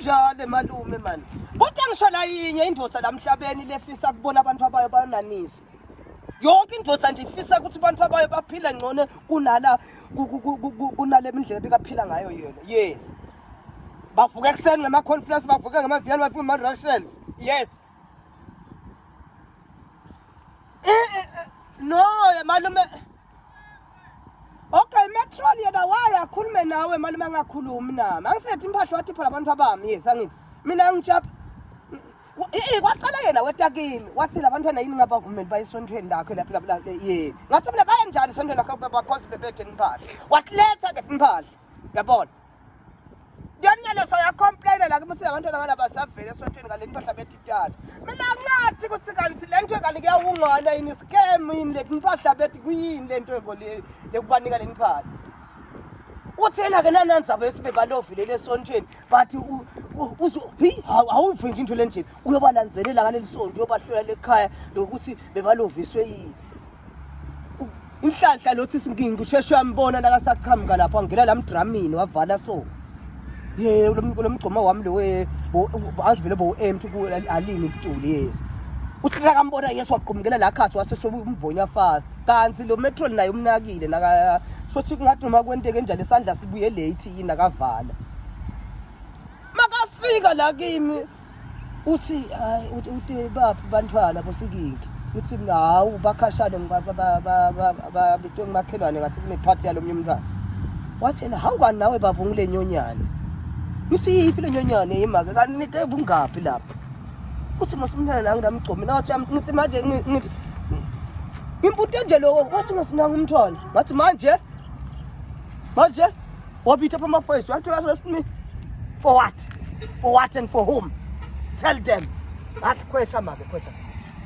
njalo malume man. Kodwa ngisho la yinye indoda lamhlabeni lefisa kubona abantu abayo bayonanisa. Yonke indoda nje ifisa ukuthi abantu abayo baphile ngcono kunala kunale indlela bekaphila ngayo yena. Yes. Bavuka ekseni ngama conference, bavuka ngama viyani, bavuka ngama Russians. Yes. No, malume. Okay, Metro yena waya khulume nawe malume angakhulumi nami. Angisethi imphahlo wathi phela abantu abami, yes angithi. Mina ngijapha kwaqala yena weta kimi wathi labantwana yini ngabavumeli bayisontweni lakho lapha ye ngathi mina baye njani isontweni lakho because bebethe imphahla wakuletha ke imphahla yabona yanyalo so ya complain la ukuthi abantwana ngalaba savele esontweni ngale imphahla betitala mina ngathi ukuthi kanti lento ekani kuyawungana yini scam yini le imphahla bethi kuyini lento ekole lekubanika le imphahla uthena ke nanandzaba esibebalovile lesontweni bathi awuvinje into lenje uyobalanzelela ngaleli sonto uyobahlola lekhaya lokuthi bebaloviswe yini inhlanhla lothi singingi usheshe uyambona la kasaqhamuka lapha ngena la mdramini wavala so ye lomgcoma wami lo azivele bo M2 ku alini ituli yes uthi la kambona yesu waqhumukela la khathi wasesobumbonya fast kanti lo metro naye umnakile naka sothi kungathi noma kwenteke njalo isandla sibuye late yini akavala makafika la kimi uthi hayi uthi baphi bantwana bosingingi uthi hawu bakhashane babitwe ngimakhelwane ngathi kune party yalomnye umntwana wathi yena hawu kani nawe baba ngile nyonyane ngithi yifi le nyonyane imaka kanti nite bungaphi lapha uthi masumntana la ngidamgcomi nathi ngithi manje ngithi impute nje lo wathi ngasinanga umntwana ngathi manje wabitha phama first want to ask me for what and for whom tell them that's question mark question